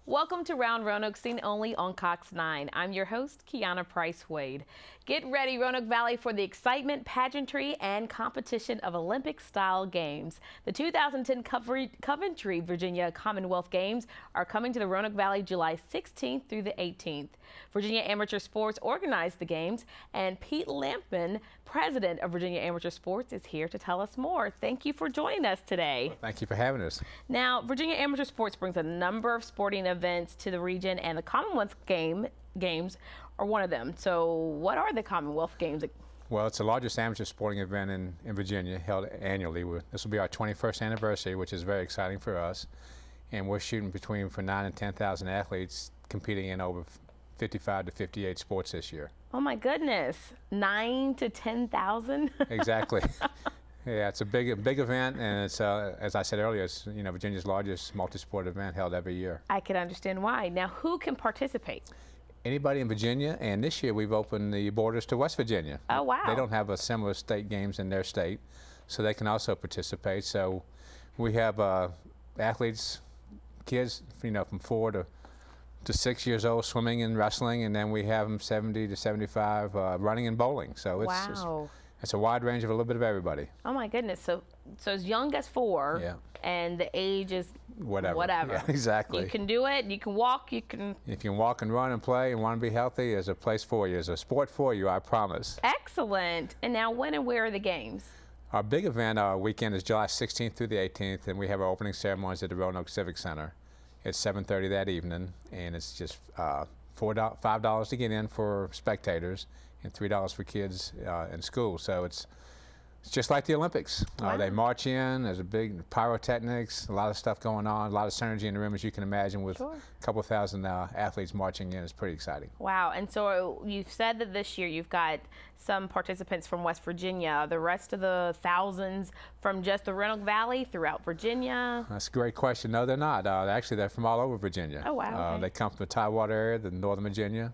Welcome to Round Roanoke, seen only on Cox 9. I'm your host, Kiana Price-Wade. Get ready, Roanoke Valley, for the excitement, pageantry, and competition of Olympic-style games. The 2010 Coventry, Virginia Commonwealth Games are coming to the Roanoke Valley July 16th through the 18th. Virginia Amateur Sports organized the games, and Pete Lampman, president of Virginia Amateur Sports, is here to tell us more. Thank you for joining us today. Well, thank you for having us. Now, Virginia Amateur Sports brings a number of sporting events to the region, and the Commonwealth Games are one of them. So what are the Commonwealth Games? Well, it's the largest amateur sporting event in Virginia, held annually. This will be our 21st anniversary, which is very exciting for us. And we're shooting between 9,000 and 10,000 athletes competing in over 55 to 58 sports this year. Oh my goodness, 9 to 10,000? Exactly. Yeah, it's a big event, and it's as I said earlier, it's Virginia's largest multi-sport event held every year. I can understand why. Now, who can participate? Anybody in Virginia, and this year we've opened the borders to West Virginia. Oh wow! They don't have a similar state games in their state, so they can also participate. So we have athletes, kids, from 4 to 6 years old, swimming and wrestling, and then we have them 70 to 75 running and bowling. So it's a wide range of a little bit of everybody. Oh my goodness! So as young as 4, yeah, and the age is whatever. Yeah, exactly. You can do it. You can walk. You can. If you can walk and run and play and want to be healthy, there's a place for you. There's a sport for you, I promise. Excellent. And now, when and where are the games? Our big event, our weekend, is July 16th through the 18th, and we have our opening ceremonies at the Roanoke Civic Center. It's 7:30 that evening, and it's just $5 to get in for spectators and $3 for kids in school. So it's just like the Olympics. Wow. They march in, there's a big pyrotechnics, a lot of stuff going on, a lot of synergy in the room, as you can imagine, with a couple thousand athletes marching in. It's pretty exciting. Wow. And so you've said that this year you've got some participants from West Virginia, the rest of the thousands from just the Roanoke Valley throughout Virginia? That's a great question. No, they're not. Actually, they're from all over Virginia. Oh, wow. They come from the Tidewater area, the Northern Virginia.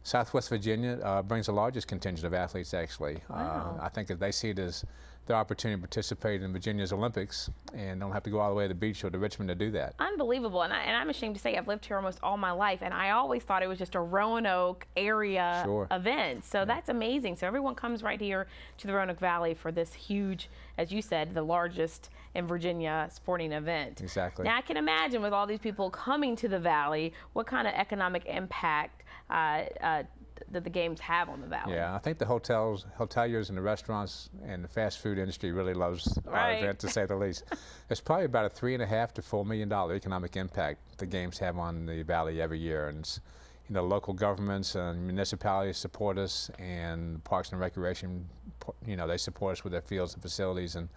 Southwest Virginia brings the largest contingent of athletes, actually. Wow. I think that they see it as their opportunity to participate in Virginia's Olympics and don't have to go all the way to the beach or to Richmond to do that. Unbelievable. And I'm ashamed to say I've lived here almost all my life, and I always thought it was just a Roanoke area event. So that's amazing. So everyone comes right here to the Roanoke Valley for this huge, as you said, the largest in Virginia sporting event. Exactly. Now I can imagine with all these people coming to the Valley, what kind of economic impact that the games have on the Valley. Yeah, I think the hoteliers and the restaurants and the fast food industry really loves our event, to say the least. It's probably about a $3.5 to $4 million economic impact the games have on the Valley every year. And it's, local governments and municipalities support us, and Parks and Recreation, they support us with their fields and facilities. And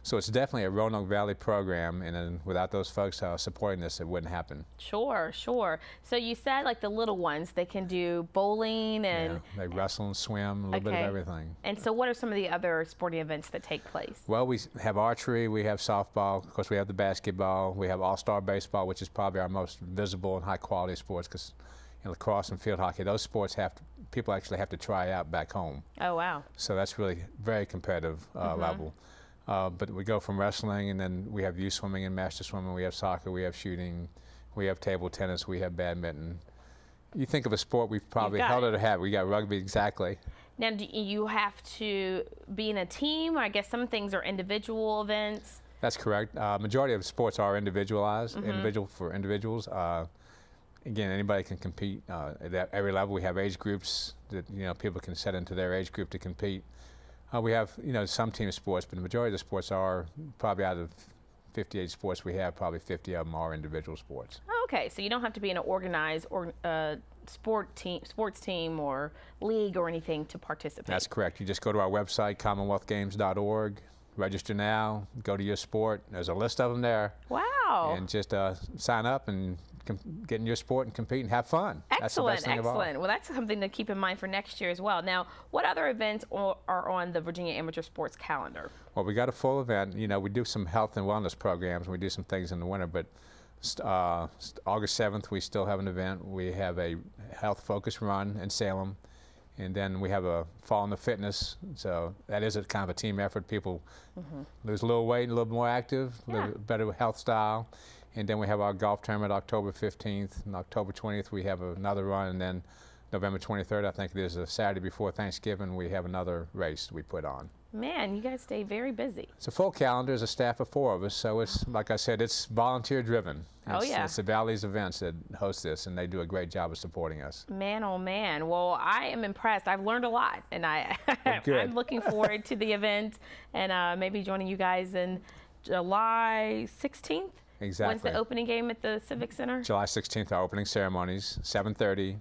so it's definitely a Roanoke Valley program, and then without those folks supporting this, it wouldn't happen. Sure. So you said like the little ones, they can do bowling and... Yeah, they wrestle and swim, a little bit of everything. And so what are some of the other sporting events that take place? Well, we have archery, we have softball, of course we have the basketball, we have all-star baseball, which is probably our most visible and high-quality sports, because lacrosse and field hockey, those sports people actually have to try out back home. Oh, wow. So that's really very competitive level. But we go from wrestling, and then we have youth swimming and master swimming, we have soccer, we have shooting, we have table tennis, we have badminton. You think of a sport we've probably held it or have. We got rugby, exactly. Now, do you have to be in a team? I guess some things are individual events. That's correct. Majority of sports are individualized, individual for individuals. Again, anybody can compete at every level. We have age groups that people can set into their age group to compete. We have some team sports, but the majority of the sports are probably, out of 58 sports we have, probably 50 of them are individual sports. Okay, so you don't have to be in an organized sports team or league or anything to participate. That's correct. You just go to our website, CommonwealthGames.mov. Register now, go to your sport. There's a list of them there. Wow. And just sign up and get in your sport and compete and have fun. Excellent, that's the best thing of all. Well, that's something to keep in mind for next year as well. Now, what other events are on the Virginia Amateur Sports calendar? Well, we got a full event. We do some health and wellness programs. We do some things in the winter, but August 7th, we still have an event. We have a health focus run in Salem. And then we have a fall in the fitness, so that is a kind of a team effort. People lose a little weight, a little more active, a little better health style. And then we have our golf tournament October 15th, and October 20th we have another run, and then November 23rd, I think it is a Saturday before Thanksgiving, we have another race we put on. Man, you guys stay very busy. It's a full calendar. There's a staff of 4 of us, so it's, like I said, it's volunteer driven. Oh, yeah. It's the Valley's events that host this, and they do a great job of supporting us. Man, oh man. Well, I am impressed. I've learned a lot, and I'm looking forward to the event and maybe joining you guys in July 16th. Exactly. When's the opening game at the Civic Center? July 16th, our opening ceremonies, 7:30.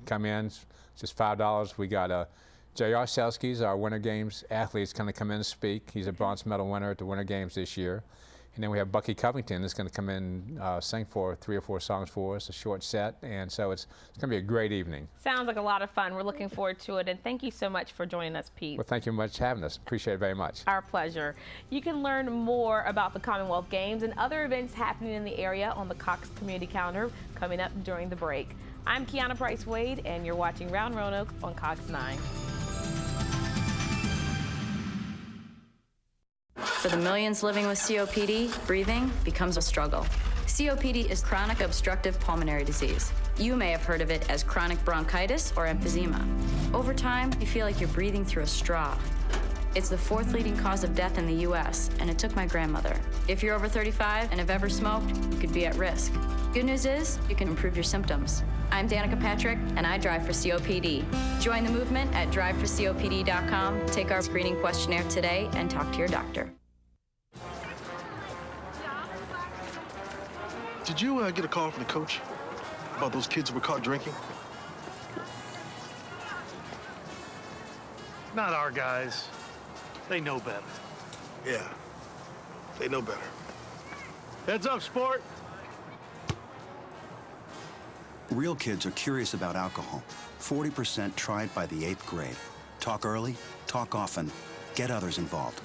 Come in, it's just $5. We got J.R. Selski's, our Winter Games athlete, is going to come in and speak. He's a bronze medal winner at the Winter Games this year. And then we have Bucky Covington that's going to come in, sing for 3 or 4 songs for us, a short set. And so it's going to be a great evening. Sounds like a lot of fun. We're looking forward to it. And thank you so much for joining us, Pete. Well, thank you much for having us. Appreciate it very much. Our pleasure. You can learn more about the Commonwealth Games and other events happening in the area on the Cox Community Calendar coming up during the break. I'm Kiana Price-Wade, and you're watching Round Roanoke on Cox 9. For the millions living with COPD, breathing becomes a struggle. COPD is chronic obstructive pulmonary disease. You may have heard of it as chronic bronchitis or emphysema. Over time, you feel like you're breathing through a straw. It's the 4th leading cause of death in the U.S., and it took my grandmother. If you're over 35 and have ever smoked, you could be at risk. Good news is, you can improve your symptoms. I'm Danica Patrick, and I drive for COPD. Join the movement at driveforcopd.com. Take our screening questionnaire today and talk to your doctor. Did you get a call from the coach about those kids who were caught drinking? Not our guys. They know better. Yeah, they know better. Heads up, sport. Real kids are curious about alcohol. 40% tried by the 8th grade. Talk early, talk often, get others involved.